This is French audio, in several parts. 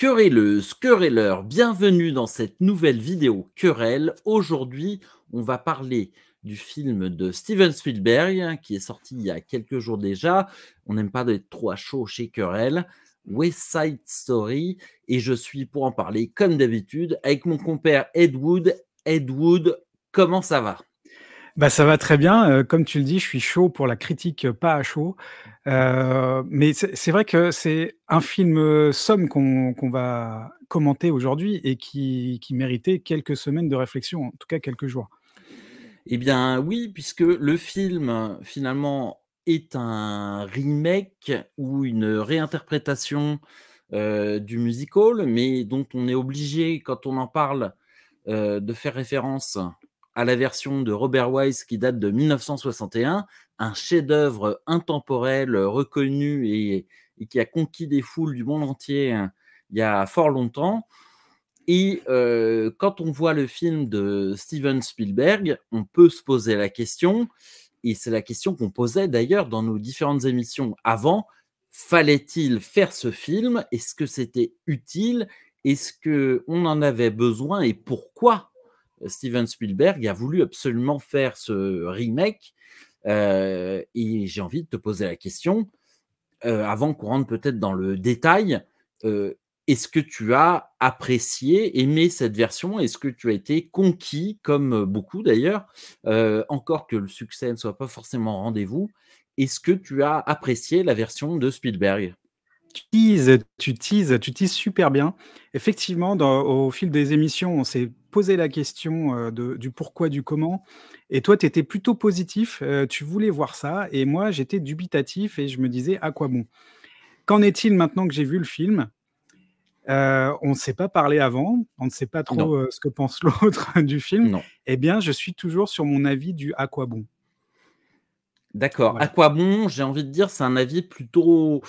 Querelleuses, querelleurs, bienvenue dans cette nouvelle vidéo querelle. Aujourd'hui, on va parler du film de Steven Spielberg qui est sorti il y a quelques jours déjà. On n'aime pas être trop à chaud chez Querelle. West Side Story. Et je suis pour en parler, comme d'habitude, avec mon compère Ed Wood. Ed Wood, comment ça va? Bah, ça va très bien. Comme tu le dis, je suis chaud pour la critique, pas à chaud. Mais c'est vrai que c'est un film, somme qu'on va commenter aujourd'hui et qui méritait quelques semaines de réflexion, en tout cas quelques jours. Eh bien oui, puisque le film, finalement, est un remake ou une réinterprétation, du musical, mais dont on est obligé, quand on en parle, de faire référence à la version de Robert Wise qui date de 1961, un chef-d'œuvre intemporel, reconnu et qui a conquis des foules du monde entier, hein, il y a fort longtemps. Et quand on voit le film de Steven Spielberg, on peut se poser la question, et c'est la question qu'on posait d'ailleurs dans nos différentes émissions avant: fallait-il faire ce film? Est-ce que c'était utile? Est-ce qu'on en avait besoin? Et pourquoi Steven Spielberg a voulu absolument faire ce remake? Et j'ai envie de te poser la question, avant qu'on rentre peut-être dans le détail, est-ce que tu as apprécié, aimé cette version? Est-ce que tu as été conquis, comme beaucoup d'ailleurs, encore que le succès ne soit pas forcément au rendez-vous? Est-ce que tu as apprécié la version de Spielberg? Tu teases super bien. Effectivement, au fil des émissions, on s'est posé la question, du pourquoi, du comment, et toi, tu étais plutôt positif, tu voulais voir ça et moi, j'étais dubitatif et je me disais: «À quoi bon?» Qu'en est-il maintenant que j'ai vu le film? On ne s'est pas parlé avant, on ne sait pas Non, trop, ce que pense l'autre du film. non. Eh bien, je suis toujours sur mon avis du «à quoi bon?» D'accord. À Voilà. quoi bon? J'ai envie de dire, c'est un avis plutôt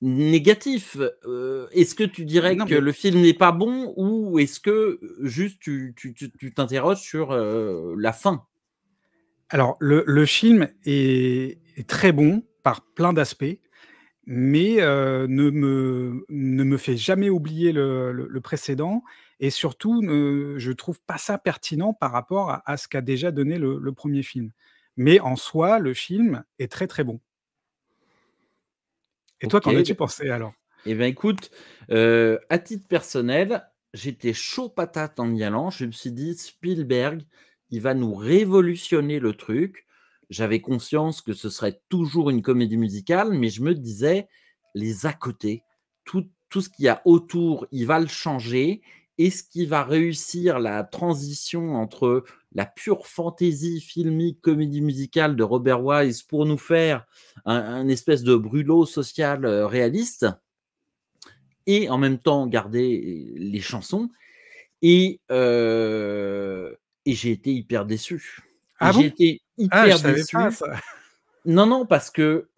négatif. Est-ce que tu dirais Non, que mais le film n'est pas bon ou est-ce que, juste tu t'interroges sur, la fin? alors le film est très bon par plein d'aspects, mais ne me fait jamais oublier le précédent et surtout je trouve pas ça pertinent par rapport à ce qu'a déjà donné le 1er film. Mais en soi, le film est très, très bon. Et toi, OK. qu'en as-tu pensé alors? Eh bien, écoute, à titre personnel, j'étais chaud patate en y allant. Je me suis dit: «Spielberg, il va nous révolutionner le truc». J'avais conscience que ce serait toujours une comédie musicale, mais je me disais: «Les à côté, tout ce qu'il y a autour, il va le changer. Est-ce qu'il va réussir la transition entre la pure fantaisie filmique, comédie musicale de Robert Wise pour nous faire un espèce de brûlot social, réaliste?» Et en même temps garder les chansons et et j'ai été hyper déçu et Ah j'ai bon? été Ah, je hyper savais pas déçu. ça. Non, non, parce que,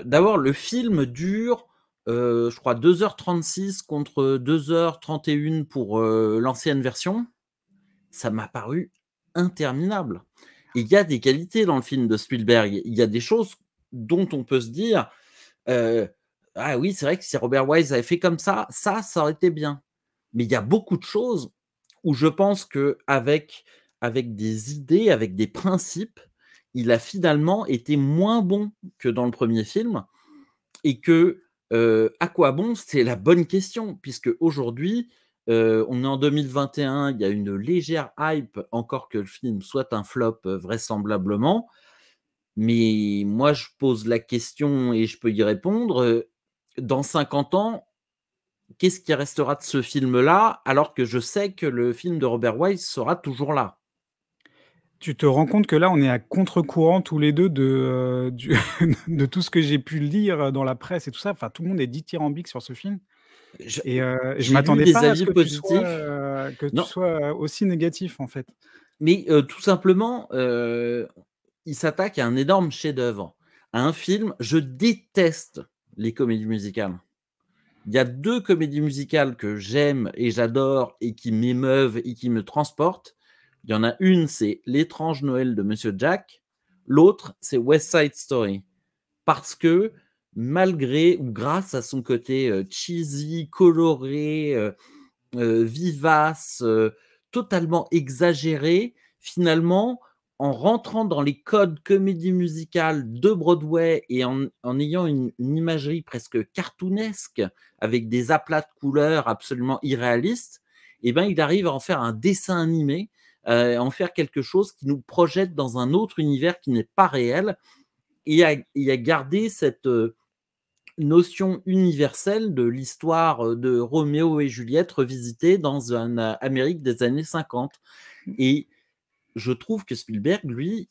d'abord le film dure, je crois 2h36 contre 2h31 pour, l'ancienne version. Ça m'a paru interminable et il y a des qualités dans le film de Spielberg. Il y a des choses dont on peut se dire, heu: «Ah oui, c'est vrai que si Robert Wise avait fait comme ça aurait été bien». Mais il y a beaucoup de choses où je pense qu'avec des idées, avec des principes, il a finalement été moins bon que dans le premier film et que, à quoi bon? C'est la bonne question puisqu'aujourd'hui, on est en 2021, il y a une légère hype, encore que le film soit un flop, vraisemblablement. Mais moi, je pose la question et je peux y répondre, dans 50 ans, qu'est-ce qui restera de ce film-là? Alors que je sais que le film de Robert Wise sera toujours là. Tu te rends compte que là, on est à contre-courant tous les 2 du de tout ce que j'ai pu lire dans la presse et tout ça. Enfin, tout le monde est dithyrambique sur ce film Je et je j'ai lu m'attendais des pas à ce avis positifs. que tu Non, sois aussi négatif, en fait. mais tout simplement, il s'attaque à un énorme chef-d'œuvre, à un film. Je déteste les comédies musicales. Il y a 2 comédies musicales que j'aime et j'adore et qui m'émeuvent et qui me transportent. Il y en a une, c'est L'étrange Noël de Monsieur Jack. L'autre, c'est West Side Story. Parce que, malgré ou grâce à son côté, cheesy, coloré, vivace, totalement exagéré, finalement, en rentrant dans les codes comédie musicale de Broadway et en ayant une imagerie presque cartoonesque, avec des aplats de couleurs absolument irréalistes, et ben, il arrive à en faire un dessin animé, à en faire quelque chose qui nous projette dans un autre univers qui n'est pas réel et à garder cette, notion universelle de l'histoire, de Roméo et Juliette revisitée dans un, Amérique des années 50 et je trouve que Spielberg, lui,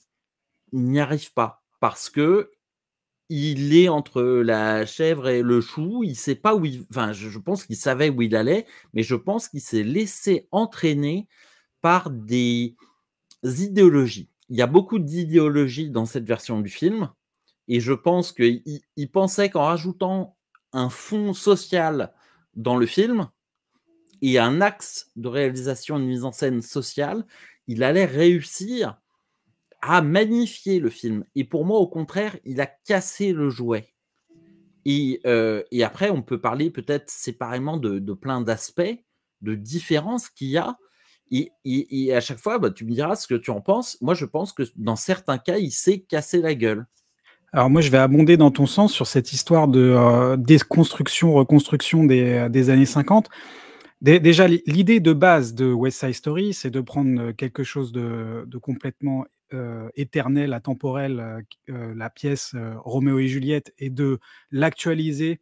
n'y arrive pas parce qu'il est entre la chèvre et le chou, il sait pas où il enfin, je pense qu'il savait où il allait, mais je pense qu'il s'est laissé entraîner par des idéologies. Il y a beaucoup d'idéologies dans cette version du film et je pense qu'il pensait qu'en rajoutant un fond social dans le film et un axe de réalisation et de mise en scène sociale, il allait réussir à magnifier le film. Et pour moi, au contraire, il a cassé le jouet. Et après, on peut parler peut-être séparément de plein d'aspects, de différences qu'il y a. Et à chaque fois, bah, tu me diras ce que tu en penses. Moi, je pense que dans certains cas, il s'est cassé la gueule. Alors moi, je vais abonder dans ton sens sur cette histoire de, déconstruction, reconstruction des années 50. Déjà, l'idée de base de West Side Story, c'est de prendre, quelque chose de complètement, éternel, atemporel, la pièce, Roméo et Juliette et de l'actualiser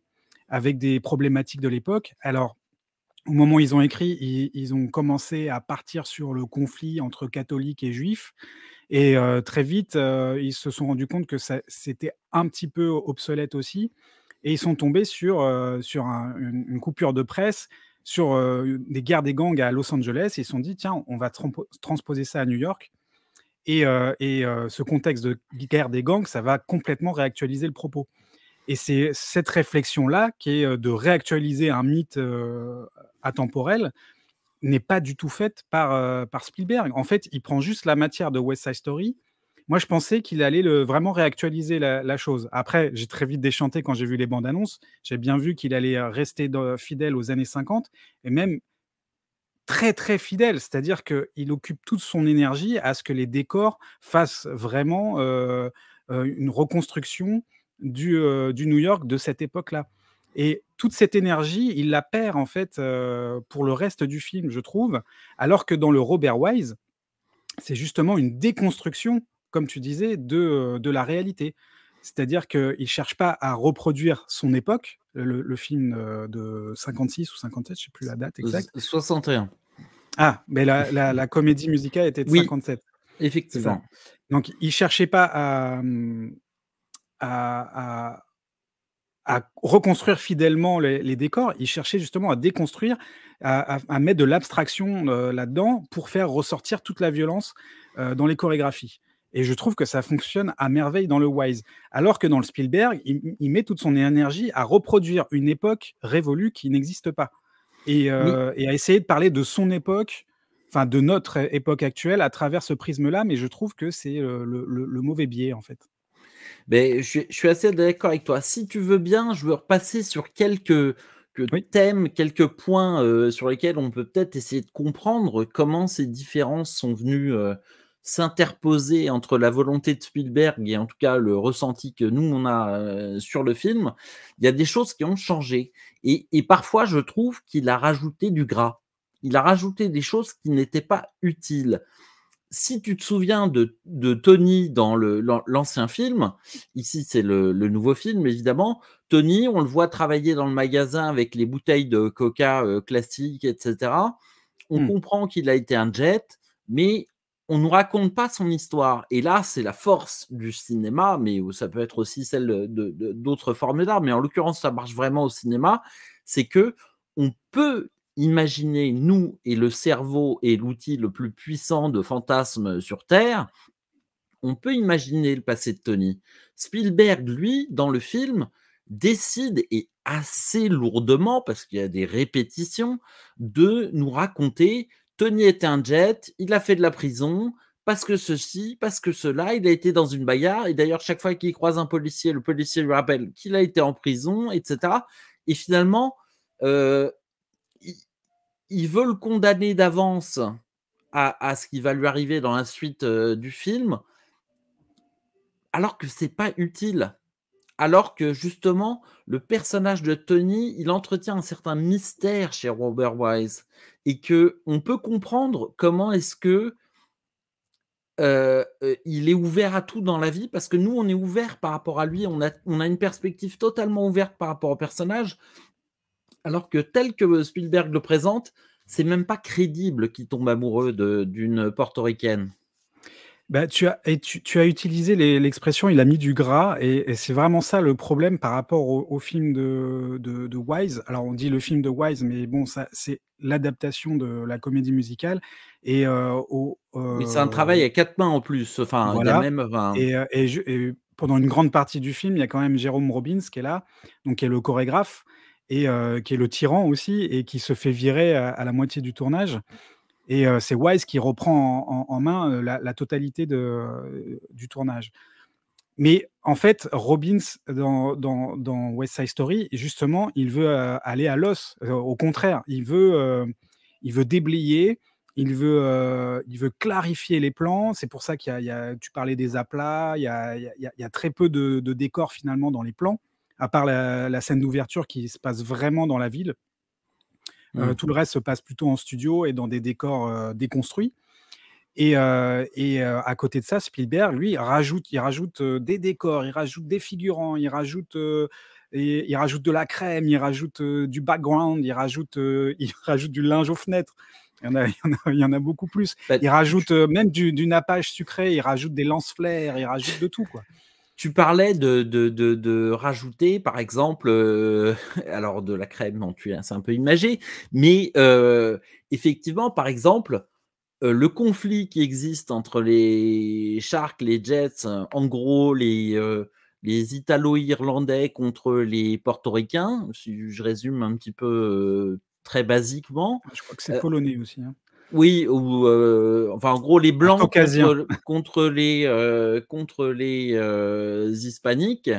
avec des problématiques de l'époque. Alors, au moment où ils ont écrit, ils ont commencé à partir sur le conflit entre catholiques et juifs et très vite, ils se sont rendus compte que c'était un petit peu obsolète aussi et ils sont tombés sur une coupure de presse sur, des guerres des gangs à Los Angeles. Ils se sont dit: «Tiens, on va transposer ça à New York» et ce contexte de guerre des gangs, ça va complètement réactualiser le propos et c'est cette réflexion-là qui est, de réactualiser un mythe, atemporel n'est pas du tout faite par Spielberg. En fait, il prend juste la matière de West Side Story. Moi, je pensais qu'il allait vraiment réactualiser la chose. Après, j'ai très vite déchanté quand j'ai vu les bandes annonces. J'ai bien vu qu'il allait rester fidèle aux années 50 et même très, très fidèle. C'est-à-dire qu'il occupe toute son énergie à ce que les décors fassent vraiment une reconstruction du New York de cette époque-là. Et toute cette énergie, il la perd en fait pour le reste du film, je trouve. Alors que dans le Robert Wise, c'est justement une déconstruction, comme tu disais, de la réalité. C'est-à-dire qu'il ne cherche pas à reproduire son époque, le film de 56 ou 57, je ne sais plus la date exacte. 61. Ah, mais la comédie musicale était de Oui, 57, c'est ça. effectivement. Donc il ne cherchait pas à reconstruire fidèlement les décors, il cherchait justement à déconstruire, à mettre de l'abstraction, là-dedans pour faire ressortir toute la violence, dans les chorégraphies et je trouve que ça fonctionne à merveille dans le Wise. Alors que dans le Spielberg, il met toute son énergie à reproduire une époque révolue qui n'existe pas Mais et à essayer de parler de son époque, enfin de notre époque actuelle à travers ce prisme-là, mais je trouve que c'est, le mauvais biais, en fait. je suis assez d'accord avec toi. Si tu veux bien, je veux repasser sur quelques Oui. thèmes, quelques points, sur lesquels on peut peut-être essayer de comprendre comment ces différences sont venues, s'interposer entre la volonté de Spielberg et en tout cas le ressenti que nous on a, sur le film. Il y a des choses qui ont changé et parfois je trouve qu'il a rajouté du gras. Il a rajouté des choses qui n'étaient pas utiles. Si tu te souviens de Tony dans l'ancien film, ici c'est le nouveau film évidemment, Tony, on le voit travailler dans le magasin avec les bouteilles de coca, classiques et cetera. On Mmh. comprend qu'il a été un jet, mais on nous raconte pas son histoire et là, c'est la force du cinéma, mais ça peut être aussi celle d'autres formes d'art, mais en l'occurrence, ça marche vraiment au cinéma, c'est qu'on peut imaginer, nous et le cerveau est l'outil le plus puissant de fantasmes sur terre, on peut imaginer le passé de Tony. Spielberg, lui, dans le film, décide et assez lourdement, parce qu'il y a des répétitions, de nous raconter Tony était un jet, il a fait de la prison, parce que ceci, parce que cela, il a été dans une bagarre, et d'ailleurs, chaque fois qu'il croise un policier, le policier lui rappelle qu'il a été en prison, etc. Et finalement, il, il veut le condamner d'avance à ce qui va lui arriver dans la suite du film, alors que c'est pas utile. Alors que justement, le personnage de Tony, il entretient un certain mystère chez Robert Wise, et que on peut comprendre comment est-ce que il est ouvert à tout dans la vie, parce que nous, on est ouvert par rapport à lui, on a une perspective totalement ouverte par rapport au personnage, alors que tel que Spielberg le présente, c'est même pas crédible qu'il tombe amoureux d'une portoricaine. Bah, tu as utilisé l'expression «il a mis du gras» et c'est vraiment ça le problème par rapport au film de Wise. Alors on dit le film de Wise, mais bon ça c'est l'adaptation de la comédie musicale et Oui, c'est un travail à 4 mains en plus, enfin, il y a voilà même enfin, et pendant une grande partie du film, il y a quand même Jérôme Robbins qui est là, donc qui est le chorégraphe et qui est le tyran aussi et qui se fait virer à la moitié du tournage. Et c'est Wise qui reprend en main, la totalité du tournage. Mais en fait, Robbins dans West Side Story, justement, il veut, aller à l'os. Au contraire, il veut déblayer, il veut clarifier les plans. C'est pour ça qu'il y a tu parlais des aplats, il y a très peu de décors finalement dans les plans, à part la scène d'ouverture qui se passe vraiment dans la ville. mmh. Tout le reste se passe plutôt en studio et dans des décors, déconstruits à côté de ça, Spielberg, lui, il rajoute, des décors, il rajoute des figurants, il rajoute de la crème, il rajoute, du background, il rajoute du linge aux fenêtres. Il y en a beaucoup plus. Bah, Il rajoute, même du nappage sucré, il rajoute des lance-flares, il rajoute de tout, quoi. tu parlais de rajouter, par exemple, alors de la crème, non, c'est un peu imagé, mais effectivement, par exemple, le conflit qui existe entre les Sharks, les Jets, en gros les Italo-Irlandais contre les Portoricains, si je résume un petit peu, très basiquement. Je crois que c'est polonais aussi, hein. Oui, ou enfin, en gros, les Ah, blancs caucasien. contre les hispaniques,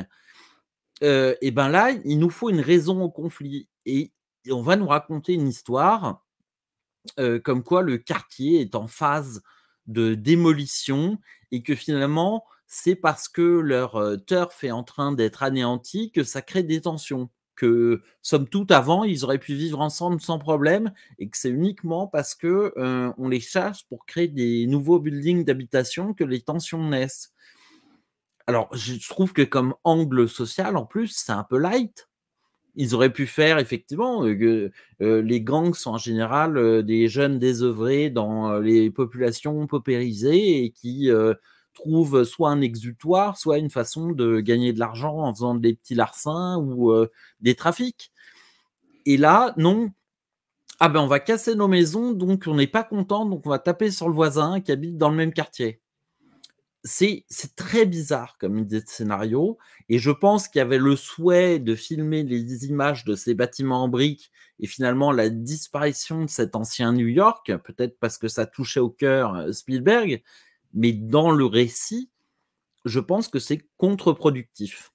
et ben, là, il nous faut une raison au conflit, et on va nous raconter une histoire, comme quoi le quartier est en phase de démolition, et que finalement, c'est parce que leur, turf est en train d'être anéanti que ça crée des tensions. Que, somme toute, avant, ils auraient pu vivre ensemble sans problème, et que c'est uniquement parce que, on les chasse pour créer des nouveaux buildings d'habitation que les tensions naissent. Alors, je trouve que comme angle social, en plus, c'est un peu light. Ils auraient pu faire effectivement, que, les gangs sont en général, des jeunes désœuvrés dans, les populations paupérisées, et qui, trouvent soit un exutoire, soit une façon de gagner de l'argent en faisant des petits larcins ou, des trafics. Et là, non. Ah ben, on va casser nos maisons, donc on n'est pas content, donc on va taper sur le voisin qui habite dans le même quartier. C'est très bizarre comme idée de scénario, et je pense qu'il y avait le souhait de filmer les images de ces bâtiments en briques, et finalement la disparition de cet ancien New York, peut-être parce que ça touchait au cœur, Spielberg, mais dans le récit, je pense que c'est contre-productif.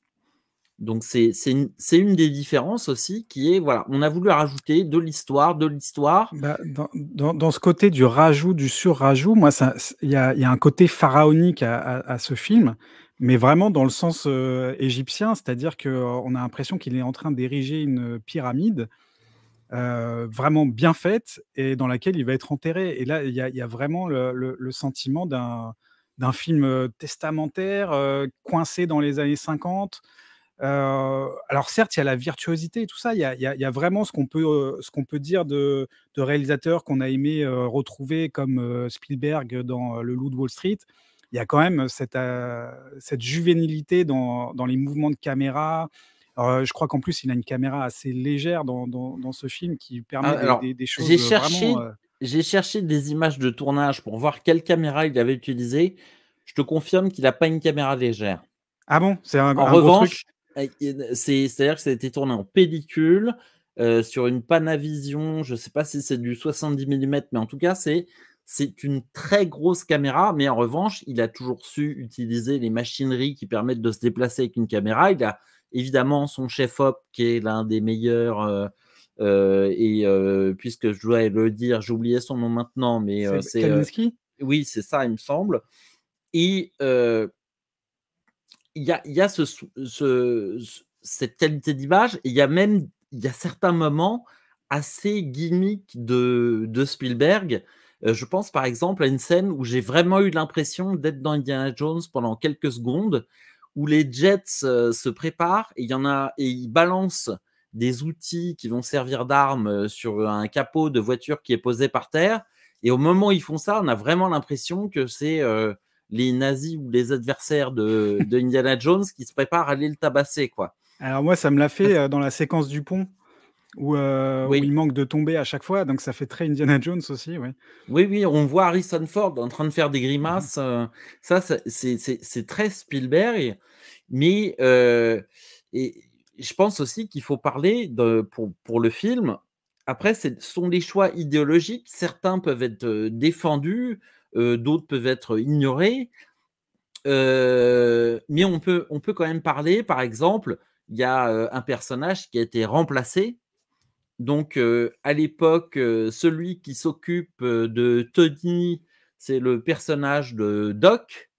Donc c'est une des différences aussi, qui est, voilà, on a voulu rajouter de l'histoire. Bah, dans ce côté du rajout, du sur-rajout, moi ça il y a un côté pharaonique à ce film, mais vraiment dans le sens, égyptien. C'est-à-dire qu'on a l'impression qu'il est en train d'ériger une pyramide, vraiment bien faite et dans laquelle il va être enterré et là, il y a vraiment le sentiment d'un film, testamentaire, coincé dans les années 50. Alors certes, il y a la virtuosité et tout ça, il y a vraiment ce qu'on peut dire de réalisateurs qu'on a aimé, retrouver comme, Spielberg dans, Le Loup de Wall Street. Il y a quand même cette juvénilité dans les mouvements de caméra. Je crois qu'en plus, il a une caméra assez légère dans ce film qui Ah, permet alors, des j'ai choses, vraiment, cherché j'ai cherché des images de tournage pour voir quelle caméra il avait utilisée. Je te confirme qu'il a pas une caméra légère. ah bon? C'est En un gros truc? revanche, c'est-à-dire que ça a été tourné en pellicule, sur une Panavision, je sais pas si c'est du 70 millimètres, mais en tout cas, c'est c'est une très grosse caméra, mais en revanche, il a toujours su utiliser les machineries qui permettent de se déplacer avec une caméra. Il a évidemment son chef-op qui est l'un des meilleurs, puisque je dois le dire, j'ai oublié son nom maintenant, mais C'est c'est, Kaminski? oui, c'est ça, il me semble. Et il y a cette qualité d'image, et il y a certains moments assez gimmicks de Spielberg. Je pense par exemple à une scène où j'ai vraiment eu l'impression d'être dans Indiana Jones pendant quelques secondes, où les jets se préparent et il y en a et ils balancent des outils qui vont servir d'armes sur un capot de voiture qui est posé par terre. Et au moment où ils font ça, on a vraiment l'impression que c'est les nazis ou les adversaires de Indiana Jones qui se préparent à aller le tabasser, quoi. Alors moi, ça me l'a fait, dans la séquence du pont où il Oui, manque de tomber à chaque fois, donc ça fait très Indiana Jones aussi, ouais. oui, oui, on voit Harrison Ford en train de faire des Mmh. grimaces. Ça, c'est très Spielberg, mais et je pense aussi qu'il faut parler pour le film. Après, ce sont des choix idéologiques. Certains peuvent être défendus, d'autres peuvent être ignorés. Mais on peut quand même parler, par exemple, il y a un personnage qui a été remplacé. Donc, à l'époque, celui qui s'occupe de Tony, c'est le personnage de Doc.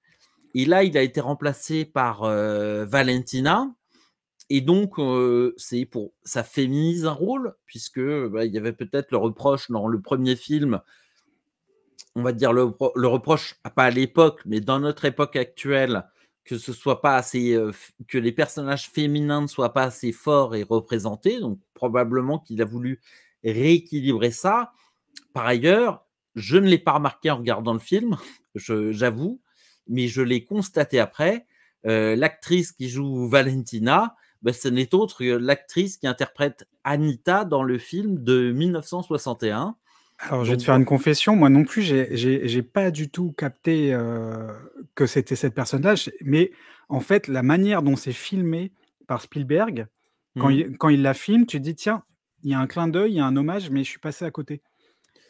Et là, il a été remplacé par Valentina. Et donc, ça féminise un rôle, puisque bah, il y avait peut-être le reproche dans le premier film, on va dire le reproche, pas à l'époque, mais dans notre époque actuelle, que ce soit pas assez, que les personnages féminins ne soient pas assez forts et représentés. Donc, probablement qu'il a voulu rééquilibrer ça. Par ailleurs, je ne l'ai pas remarqué en regardant le film, j'avoue, mais je l'ai constaté après. L'actrice qui joue Valentina, ben, ce n'est autre que l'actrice qui interprète Anita dans le film de 1961. Alors je vais te Donc, faire une confession, moi non plus, j'ai pas du tout capté, que c'était cette personne-là, mais en fait, la manière dont c'est filmé par Spielberg, mmh. quand il la filme, tu te dis: «Tiens, il y a un clin d'œil, il y a un hommage, mais je suis passé à côté».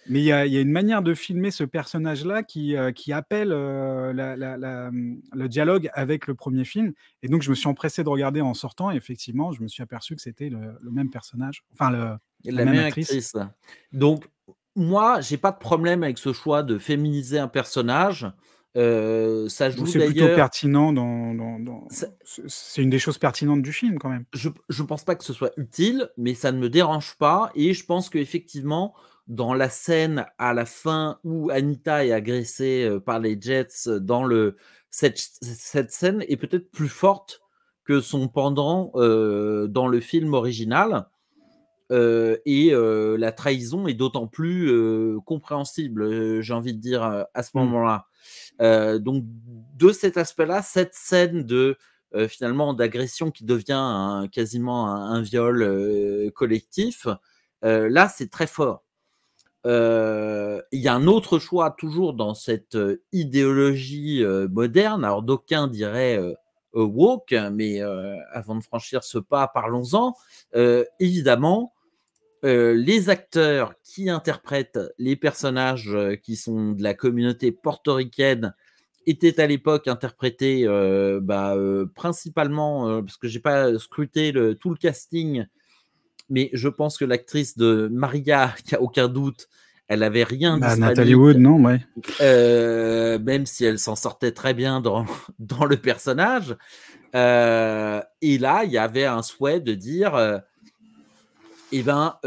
Mais il y a une manière de filmer ce personnage-là qui appelle, le dialogue avec le premier film, et donc je me suis empressé de regarder en sortant et effectivement, je me suis aperçu que c'était le même personnage, enfin la La même même actrice. actrice. Donc, moi, j'ai pas de problème avec ce choix de féminiser un personnage. Ça Donc joue c'est plutôt d'ailleurs. pertinent Ça, c'est une des choses pertinentes du film quand même. je pense pas que ce soit utile, mais ça ne me dérange pas. Et je pense qu'effectivement, dans la scène à la fin où Anita est agressée par les Jets, cette scène est peut-être plus forte que son pendant dans le film original. Et la trahison est d'autant plus compréhensible, j'ai envie de dire, à ce Mmh. moment-là. Donc de cet aspect-là, cette scène de, finalement d'agression qui devient quasiment un viol, collectif, là, c'est très fort. Il y a un autre choix toujours dans cette, idéologie, moderne. Alors d'aucuns diraient, woke, mais avant de franchir ce pas, parlons-en. Évidemment, les acteurs qui interprètent les personnages, qui sont de la communauté portoricaine étaient à l'époque interprétés, principalement, parce que j'ai pas scruté tout le casting, mais je pense que l'actrice de Maria, il y a aucun doute, elle avait rien Bah, Natalie d'hispanique, Wood, non, ouais. même si elle s'en sortait très bien dans dans le personnage. Et là, il y avait un souhait de dire, et ben,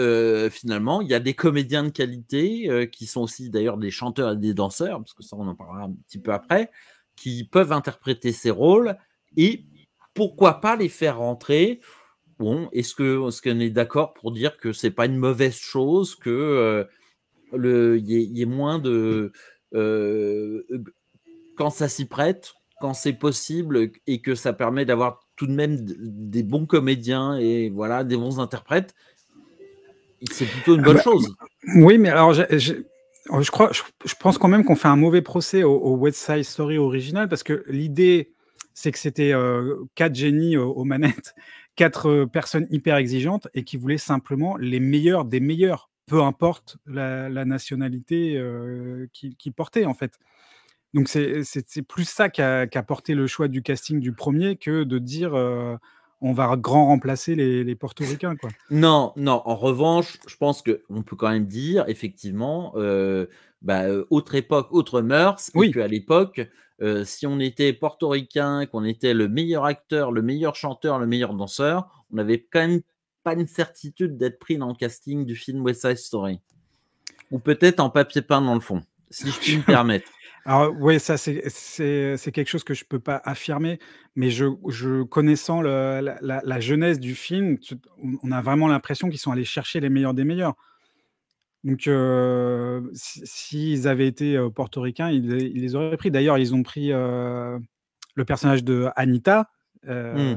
finalement, il y a des comédiens de qualité, qui sont aussi d'ailleurs des chanteurs et des danseurs, parce que ça, on en parlera un petit peu après, qui peuvent interpréter ces rôles, et pourquoi pas les faire rentrer? Bon, est-ce qu'on est d'accord pour dire que c'est pas une mauvaise chose que, il y ait moins de, g quand ça s'y prête, quand c'est possible, et que ça permet d'avoir tout de même des bons comédiens et voilà, des bons interprètes, c'est plutôt une Ah bonne bah, chose. oui, mais alors je pense quand même qu'on fait un mauvais procès au West Side Story original parce que l'idée, c'est que c'était, 4 génies aux manettes, 4 personnes hyper exigeantes et qui voulaient simplement les meilleurs des meilleurs peu importe la nationalité, qu'ils portaient, en fait. Donc c'est plus ça qui a porté le choix du casting du premier que de dire, «On va grand remplacer les portoricains», quoi. Non, non, en revanche, je pense qu'on peut quand même dire effectivement, autre époque, autres mœurs et Oui. qu'à l'époque, si on était portoricain, qu'on était le meilleur acteur, le meilleur chanteur, le meilleur danseur, on n'avait quand même pas une certitude d'être pris dans le casting du film West Side Story. Ou peut-être en papier peint dans le fond, si je puis me permettre. Alors ouais, ça c'est quelque chose que je peux pas affirmer, mais je connaissant la genèse du film, on a vraiment l'impression qu'ils sont allés chercher les meilleurs des meilleurs. Donc s'ils avaient été, portoricains, ils les auraient pris. D'ailleurs, ils ont pris, le personnage de Anita, Mmh,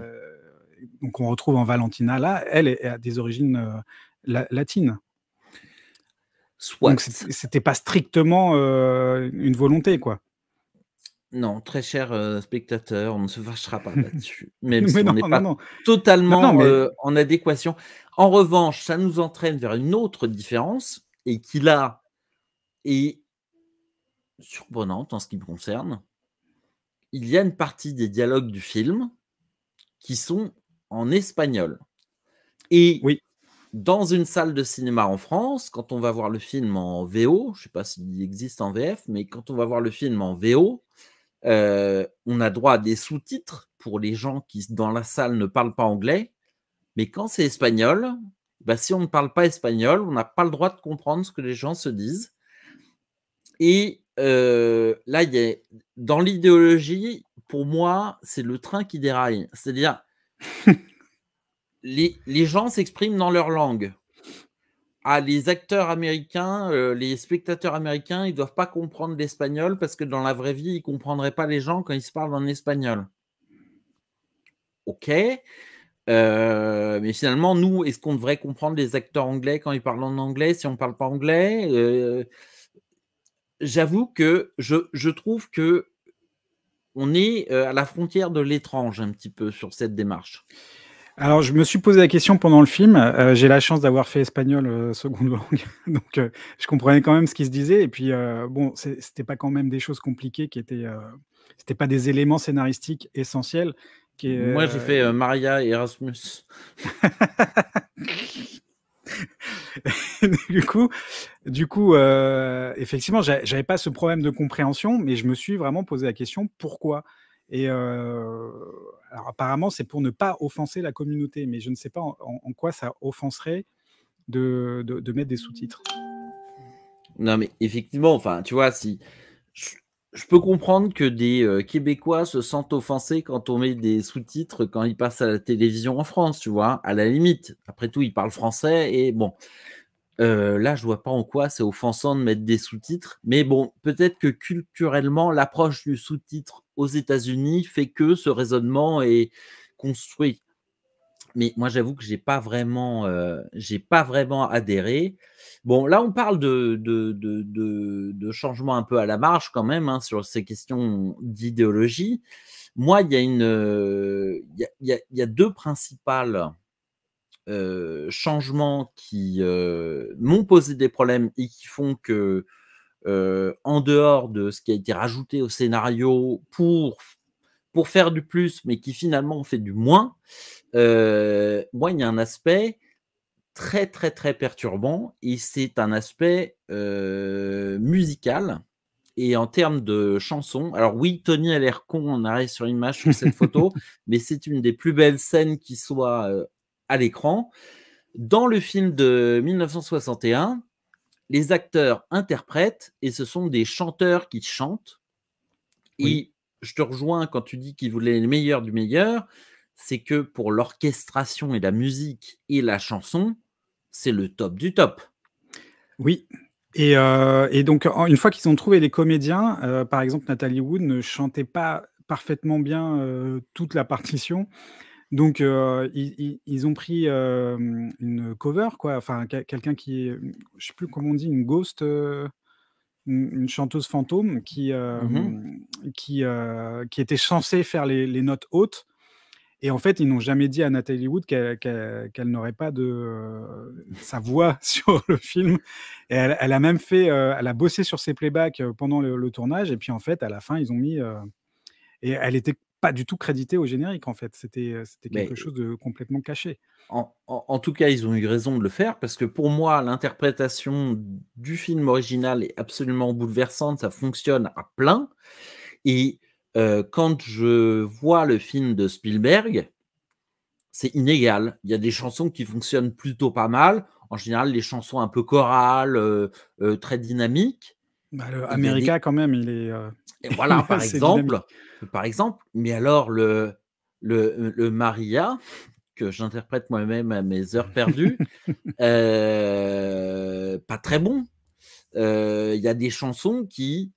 donc on retrouve en Valentina là, elle a des origines, latines. Donc soit. c'était pas strictement, une volonté, quoi. Non, très cher, spectateur, on ne se fâchera pas là-dessus, même Mais si on non, n'est non, pas non. Non, non, totalement, mais en adéquation. En revanche, ça nous entraîne vers une autre différence et qui là, est surprenante en ce qui me concerne. Il y a une partie des dialogues du film qui sont en espagnol et oui. dans une salle de cinéma en France, quand on va voir le film en VO, je ne sais pas s'il existe en VF, mais quand on va voir le film en VO, on a droit à des sous-titres pour les gens qui, dans la salle, ne parlent pas anglais. Mais quand c'est espagnol, bah, si on ne parle pas espagnol, on n'a pas le droit de comprendre ce que les gens se disent. Et là, il y a dans l'idéologie, pour moi, c'est le train qui déraille. C'est-à-dire, les gens s'expriment dans leur langue. Ah, les acteurs américains, les spectateurs américains, ils doivent pas comprendre l'espagnol parce que dans la vraie vie, ils comprendraient pas les gens quand ils se parlent en espagnol. OK, mais finalement, nous, est-ce qu'on devrait comprendre les acteurs anglais quand ils parlent en anglais si on ne parle pas anglais? J'avoue que je trouve qu'on est, à la frontière de l'étrange un petit peu sur cette démarche. Alors je me suis posé la question pendant le film, j'ai la chance d'avoir fait espagnol, seconde langue, donc je comprenais quand même ce qui se disait et puis, bon, c'était pas quand même des choses compliquées qui étaient, c'était pas des éléments scénaristiques essentiels qui, Moi, j'ai fait, Maria et Erasmus. du coup effectivement, j'avais pas ce problème de compréhension, mais je me suis vraiment posé la question: «Pourquoi?» et alors apparemment, c'est pour ne pas offenser la communauté, mais je ne sais pas en quoi ça offenserait de mettre des sous-titres. Non, mais effectivement, enfin, tu vois, si je je peux comprendre que des, Québécois se sentent offensés quand on met des sous-titres quand ils passent à la télévision en France, tu vois? À la limite. Après tout, ils parlent français et bon. Là, je vois pas en quoi c'est offensant de mettre des sous-titres, mais bon, peut-être que culturellement, l'approche du sous-titre aux États-Unis fait que ce raisonnement est construit. Mais moi, j'avoue que j'ai pas vraiment adhéré. Bon, là, on parle de changements un peu à la marge quand même, hein, sur ces questions d'idéologie. Moi, il y a il y a 2 principales changements qui, m'ont posé des problèmes et qui font que, en dehors de ce qui a été rajouté au scénario pour faire du plus, mais qui finalement fait du moins, moi, il y a un aspect très, très, très perturbant et c'est un aspect, musical et en termes de chansons. Alors oui, Tony a l'air con en arrêt sur image sur cette photo, mais c'est une des plus belles scènes qui soit, à l'écran. Dans le film de 1961, les acteurs interprètent et ce sont des chanteurs qui chantent Oui. et je te rejoins quand tu dis qu'ils voulaient le meilleur du meilleur, c'est que pour l'orchestration et la musique et la chanson, c'est le top du top. Oui et donc une fois qu'ils ont trouvé les comédiens, par exemple Nathalie Wood ne chantait pas parfaitement bien, toute la partition. Donc ils ont pris, une cover quoi, enfin quelqu'un qui est, je sais plus comment on dit, une ghost, une chanteuse fantôme qui, Mmh. qui était censée faire les notes hautes et en fait, ils n'ont jamais dit à Natalie Wood qu'elle n'aurait pas de, sa voix sur le film et elle a même fait, elle a bossé sur ses playbacks, pendant le tournage et puis, en fait, à la fin, ils ont mis, et elle était pas du tout créditée au générique, en fait. C'était quelque Mais chose de complètement caché. en tout cas, ils ont eu raison de le faire parce que pour moi, l'interprétation du film original est absolument bouleversante, ça fonctionne à plein et quand je vois le film de Spielberg, c'est inégal. Il y a des chansons qui fonctionnent plutôt pas mal. En général, les chansons un peu chorales, très dynamiques Bah, le et il y a des America quand même, et il voilà, est assez dynamique. par exemple, mais alors le Maria, que j'interprète moi-même à mes heures perdues, pas très bon. Il y a des chansons qui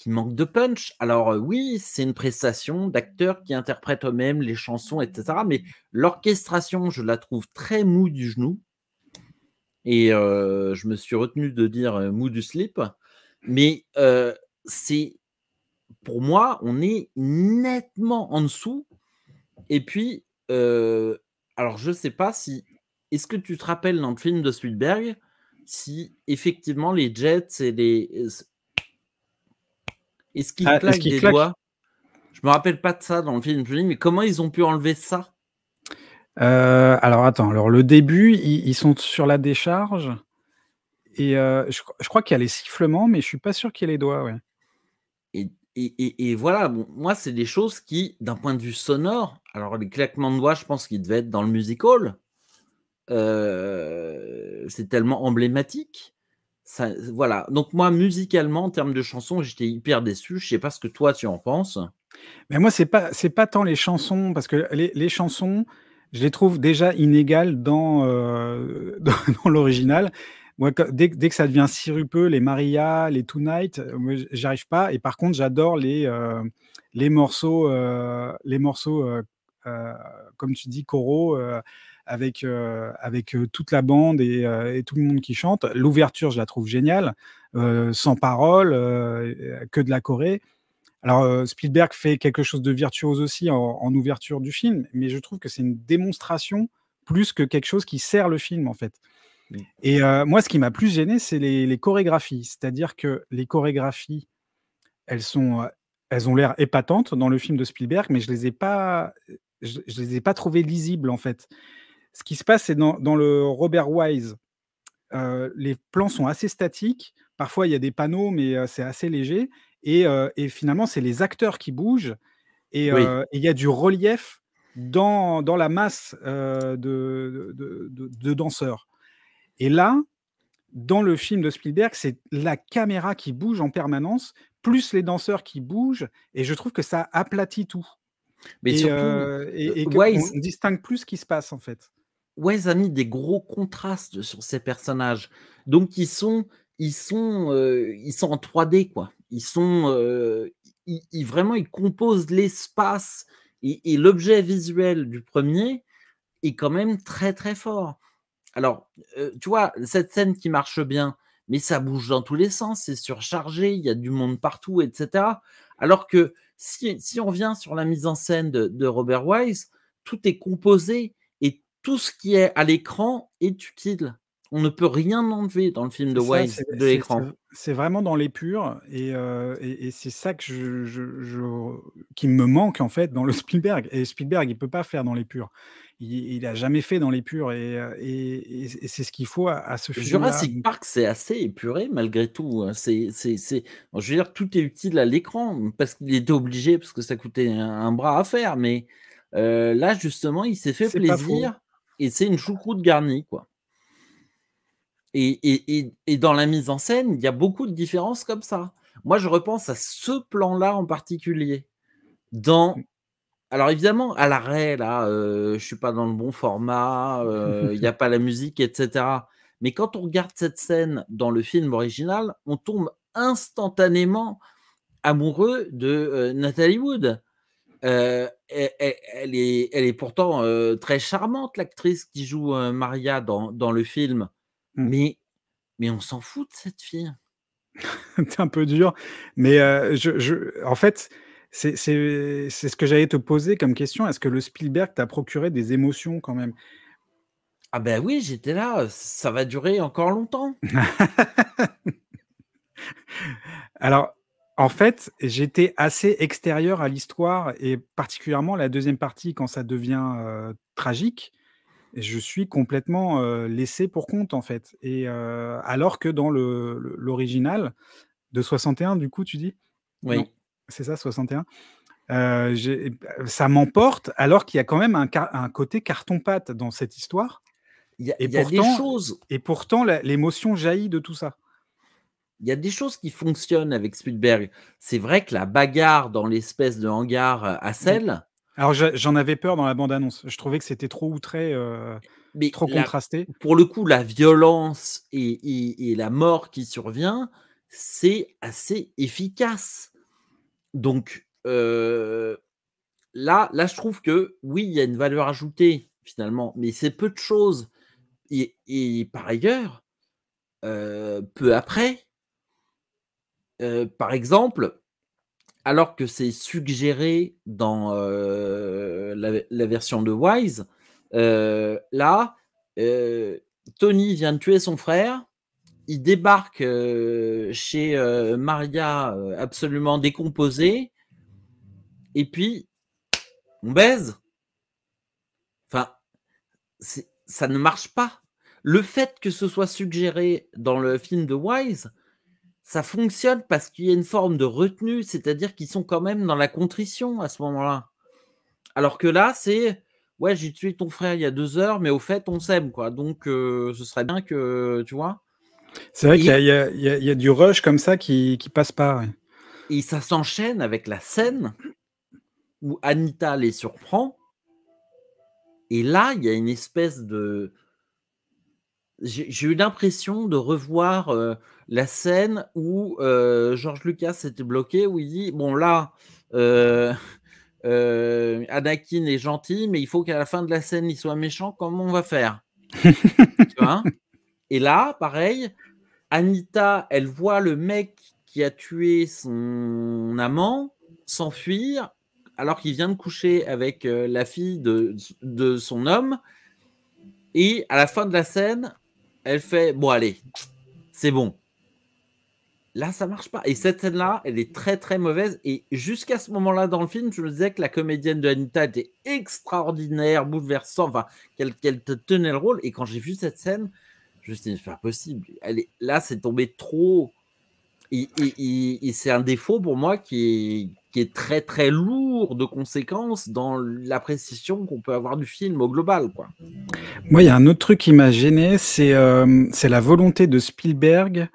manquent de punch. Alors, oui, c'est une prestation d'acteurs qui interprètent eux-mêmes les chansons et cetera, mais l'orchestration, je la trouve très mou du genou et je me suis retenu de dire, mou du slip, mais c'est pour moi, on est nettement en dessous et puis, alors je sais pas si est-ce que tu te rappelles dans le film de Spielberg, si effectivement les Jets et les est-ce qu'ils Ah, est-ce claquent qu'il des claque? doigts? Je me rappelle pas de ça dans le film, je me dis: «Mais comment ils ont pu enlever ça?» Alors attends, alors le début, ils sont sur la décharge et je crois qu'il y a les sifflements, mais je suis pas sûr qu'il y ait les doigts, ouais. Et voilà, bon, moi, c'est des choses qui, d'un point de vue sonore alors les claquements de doigts, je pense qu'ils devaient être dans le music hall, c'est tellement emblématique. Ça voilà, donc moi, musicalement, en termes de chansons, j'étais hyper déçu. Je sais pas ce que toi, tu en penses? Mais moi, c'est pas tant les chansons parce que les chansons, je les trouve déjà inégales dans, dans l'original. Moi, dès que ça devient sirupeux, les Maria, les Tonight, moi j'arrive pas et par contre j'adore les morceaux, heu, comme tu dis choraux, avec toute la bande et tout le monde qui chante. L'ouverture, je la trouve géniale, sans paroles, que de la choré. Alors, Spielberg fait quelque chose de virtuose aussi en ouverture du film, mais je trouve que c'est une démonstration plus que quelque chose qui sert le film, en fait. Mmh. Et moi, ce qui m'a plus gêné, c'est les chorégraphies. C'est-à-dire que les chorégraphies, elles sont, elles ont l'air épatantes dans le film de Spielberg, mais je les ai pas trouvées lisibles, en fait. Ce qui se passe, c'est dans le Robert Wise, les plans sont assez statiques. Parfois, il y a des panneaux, mais c'est assez léger et finalement, c'est les acteurs qui bougent Oui, et il y a du relief dans la masse, de danseurs et là, dans le film de Spielberg, c'est la caméra qui bouge en permanence, plus les danseurs qui bougent et je trouve que ça aplatit tout mais surtout, et qu'on Wise distingue plus ce qui se passe, en fait. Wes a mis des gros contrastes sur ces personnages. Donc ils sont en 3D quoi. Ils vraiment, ils composent l'espace et l'objet visuel du premier est quand même très, très fort. Alors, tu vois, cette scène qui marche bien, mais ça bouge dans tous les sens, c'est surchargé, il y a du monde partout et cetera. Alors que si on vient sur la mise en scène de Robert Wise, tout est composé et tout ce qui est à l'écran est utile. On ne peut rien enlever dans le film de C'est ça, c'est Wise de c'est c'est l'écran. c'est vraiment dans l'épure et c'est ça que qui me manque, en fait, dans le Spielberg et Spielberg, il peut pas faire dans l'épure. Il a jamais fait dans l'épure et c'est ce qu'il faut à ce film-là, Jurassic donc Park, c'est assez épuré malgré tout, hein. Je veux dire, tout est utile à l'écran, parce qu'il était obligé, parce que ça coûtait un bras à faire, mais là, justement, il s'est fait c'est pas faux. plaisir et c'est une choucroute garnie, quoi et dans la mise en scène, il y a beaucoup de différences comme ça. Moi, je repense à ce plan-là en particulier. Mmh. Dans Alors évidemment, à l'arrêt là, je suis pas dans le bon format, il y a pas la musique et cetera. Mais quand on regarde cette scène dans le film original, on tombe instantanément amoureux de, Natalie Wood. Elle est pourtant, très charmante l'actrice qui joue, Maria dans le film. Mmh. Mais on s'en fout de cette fille. C'est un peu dur, mais en fait, C'est ce que j'allais te poser comme question. Est-ce que le Spielberg t'a procuré des émotions quand même? Ah ben oui, j'étais là, ça va durer encore longtemps. Alors, en fait, j'étais assez extérieur à l'histoire et particulièrement la deuxième partie quand ça devient, tragique. Je suis complètement, laissé pour compte, en fait et alors que dans l'original de 61 du coup, tu dis? Non, Oui, c'est ça 61? J'ai ça m'emporte alors qu'il y a quand même un côté carton-pâte dans cette histoire et il y a des pourtant choses la l'émotion jaillit de tout ça. il y a des choses qui fonctionnent avec Spielberg. C'est vrai que la bagarre dans l'espèce de hangar, à Mmh. sel, Alors j'en avais peur dans la bande annonce. Je trouvais que c'était trop outré, mais trop contrasté. pour le coup, la violence et la mort qui survient, c'est assez efficace. Donc, là, je trouve que oui, il y a une valeur ajoutée finalement, mais c'est peu de choses et par ailleurs, peu après, par exemple, alors que c'est suggéré dans, la version de Wise, là, heu, Tony vient de tuer son frère, il débarque, chez, Maria, absolument décomposé et puis on baise. Enfin, ça ne marche pas. Le fait que ce soit suggéré dans le film de Wise, ça fonctionne parce qu'il y a une forme de retenue, c'est-à-dire qu'ils sont quand même dans la contrition à ce moment-là. Alors que là, c'est: «Ouais, j'ai tué ton frère il y a 2 heures, mais au fait, on s'aime, quoi, donc ce serait bien que» tu vois? C'est vrai qu'il y a Et il y a il y a il y a du rush comme ça qui passe pas, ouais. ça s'enchaîne avec la scène où Anita les surprend et là, il y a une espèce de j'ai eu l'impression de revoir, la scène où, George Lucas s'était bloqué, où il dit: «Bon là, heu Anakin est gentil, mais il faut qu'à la fin de la scène, il soit méchant, comment on va faire?» Tu vois? Et là, pareil, Anita, elle voit le mec qui a tué son amant s'enfuir, alors qu'il vient de coucher avec, la fille de son homme et à la fin de la scène, elle fait: «Bon allez, c'est bon». Là, ça marche pas et cette scène-là, elle est très, très mauvaise et jusqu'à ce moment-là dans le film, je me disais que la comédienne de Anita était extraordinaire, bouleversante, enfin qu'elle te tenait le rôle et quand j'ai vu cette scène, je me suis dit: «C'est pas possible, elle est là, c'est tombé trop» et c'est un défaut pour moi qui est très, très lourd de conséquences dans l'appréciation qu'on peut avoir du film au global, quoi. Moi, il y a un autre truc qui m'a gêné, c'est la volonté de Spielberg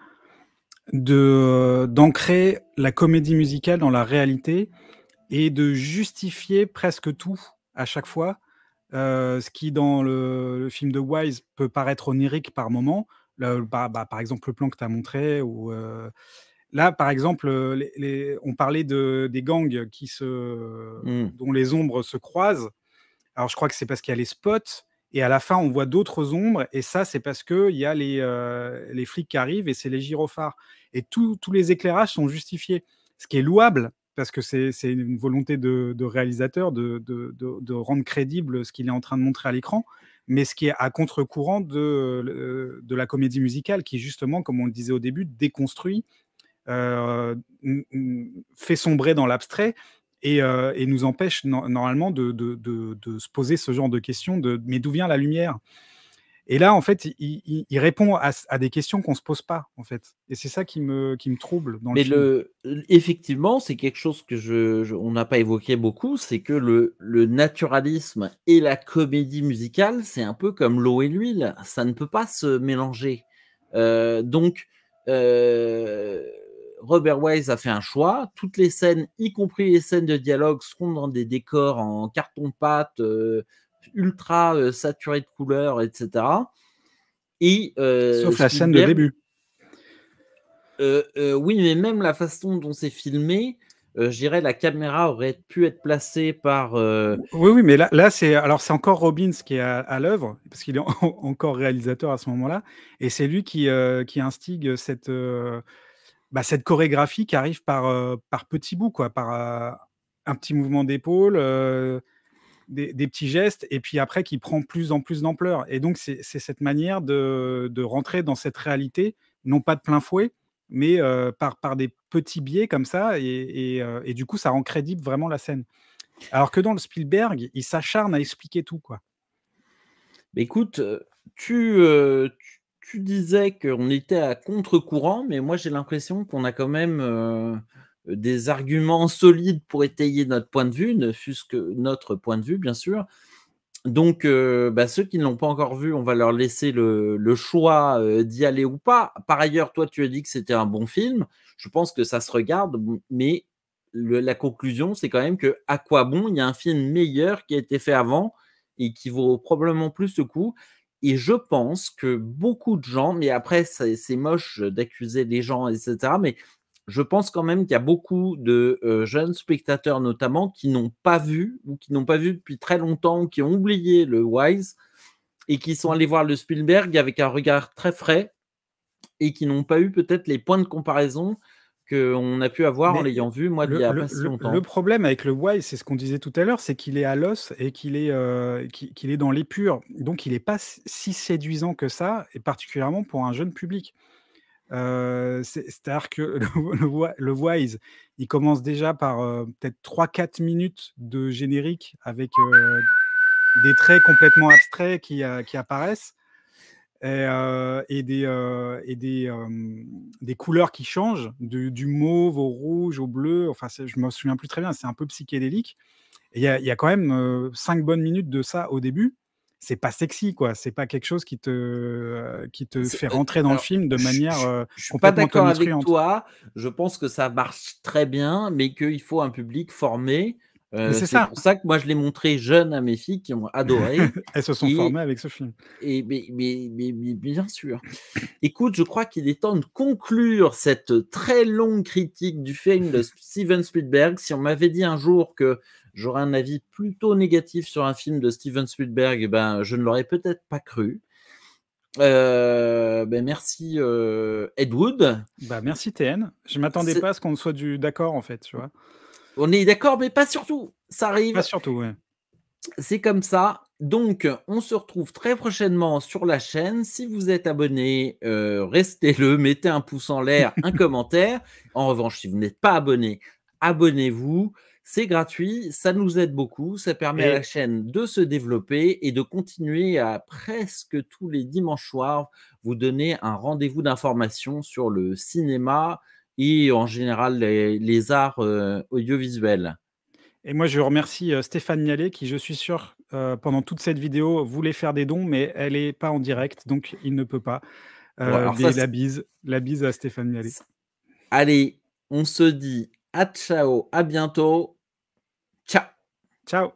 d'ancrer la comédie musicale dans la réalité et de justifier presque tout à chaque fois, ce qui dans le film de Wise peut paraître onirique par moment. Par exemple, le plan que tu as montré ou, là, par exemple, on parlait des gangs Mmh. dont les ombres se croisent. Alors je crois que c'est parce qu'il y a les spots et à la fin on voit d'autres ombres et ça c'est parce qu'il y a les flics qui arrivent et c'est les gyrophares et tous les éclairages sont justifiés. Ce qui est louable parce que c'est une volonté de réalisateur de rendre crédible ce qu'il est en train de montrer à l'écran, mais ce qui est à contre-courant de la comédie musicale qui justement, comme on le disait au début, déconstruit, fait sombrer dans l'abstrait et nous empêche normalement de se poser ce genre de questions de: «Mais d'où vient la lumière?» Et là, en fait, il répond à des questions qu'on se pose pas, en fait et c'est ça qui me trouble dans le Mais film. effectivement, c'est quelque chose que je on n'a pas évoqué beaucoup, c'est que le naturalisme et la comédie musicale, c'est un peu comme l'eau et l'huile, ça ne peut pas se mélanger. Donc, heu, Robert Wise a fait un choix, toutes les scènes, y compris les scènes de dialogue, seront dans des décors en carton-pâte, ultra, saturés de couleurs et cetera et Sauf la scène de Spielberg début. oui, mais même la façon dont c'est filmé, je dirais la caméra aurait pu être placée par, Oui, oui, mais là, c'est encore Robbins qui est à l'œuvre, parce qu'il est encore réalisateur à ce moment-là et c'est lui qui instigue cette chorégraphie qui arrive par petits bouts, quoi, un petit mouvement d'épaule, des petits gestes et puis après qui prend plus en plus d'ampleur et donc c'est cette manière de rentrer dans cette réalité, non pas de plein fouet, mais par des petits biais comme ça et du coup, ça rend crédible vraiment la scène. Alors que dans le Spielberg, il s'acharne à expliquer tout, quoi. Bah, écoute, tu disais qu'on était à contre-courant, mais moi j'ai l'impression qu'on a quand même, des arguments solides pour étayer notre point de vue, ne fût-ce que notre point de vue, bien sûr. Donc, bah, ceux qui ne l'ont pas encore vu, on va leur laisser le choix, d'y aller ou pas. Par ailleurs, toi, tu as dit que c'était un bon film. Je pense que ça se regarde, mais la conclusion, c'est quand même que à quoi bon? Il y a un film meilleur qui a été fait avant et qui vaut probablement plus le coup et je pense que beaucoup de gens mais après c'est moche d'accuser les gens et cetera, mais je pense quand même qu'il y a beaucoup de, jeunes spectateurs notamment qui n'ont pas vu ou qui n'ont pas vu depuis très longtemps ou qui ont oublié le Wise et qui sont Mmh. allés voir le Spielberg avec un regard très frais et qui n'ont pas eu peut-être les points de comparaison qu'on a pu avoir en Mais l'ayant vu, moi, il le y a le pas si le le longtemps. problème avec le Wise, c'est ce qu'on disait tout à l'heure, c'est qu'il est à l'os et qu'il est dans l'épure. Donc il est pas si séduisant que ça et particulièrement pour un jeune public. C'est-à-dire que le Wise, il commence déjà par, peut-être 3-4 minutes de générique avec, des traits complètement abstraits qui apparaissent des couleurs qui changent, du mauve au rouge, au bleu, enfin c'est je me souviens plus très bien, c'est un peu psychédélique et il y a quand même, 5 bonnes minutes de ça au début. C'est pas sexy quoi, c'est pas quelque chose qui te C'est fait rentrer dans le alors, film de manière, je suis pas complètement d'accord avec tonitruante. toi. Je pense que ça marche très bien, mais qu'il faut un public formé. Mais c'est C'est ça, pour ça que moi je l'ai montré jeune à mes filles qui ont adoré elles se sont et formées avec ce film. mais bien sûr. Écoute, je crois qu'il est temps de conclure cette très longue critique du film de Steven Spielberg. Si on m'avait dit un jour que j'aurais un avis plutôt négatif sur un film de Steven Spielberg, eh ben, je ne l'aurais peut-être pas cru. Beh, merci, Ed Wood. Bah, merci TN. Je m'attendais C'est pas à ce qu'on soit d'accord en fait, tu vois? on est d'accord, mais pas sur tout. Ça Pas arrive, surtout, ouais. c'est comme ça. Donc, on se retrouve très prochainement sur la chaîne. Si vous êtes abonné, restez-le, mettez un pouce en l'air, un commentaire. En revanche, si vous n'êtes pas abonné, abonnez-vous. C'est gratuit, ça nous aide beaucoup, ça permet à la Et chaîne de se développer et de continuer à presque tous les dimanches soirs vous donner un rendez-vous d'information sur le cinéma et en général les arts, audiovisuels. Et moi, je remercie, Stéphane Mialet qui, je suis sûr, pendant toute cette vidéo, voulait faire des dons, mais elle est pas en direct, donc il ne peut pas. Bon alors ça Mais la bise à Stéphane Mialet. allez, on se dit à ciao, à bientôt. Ciao. Ciao.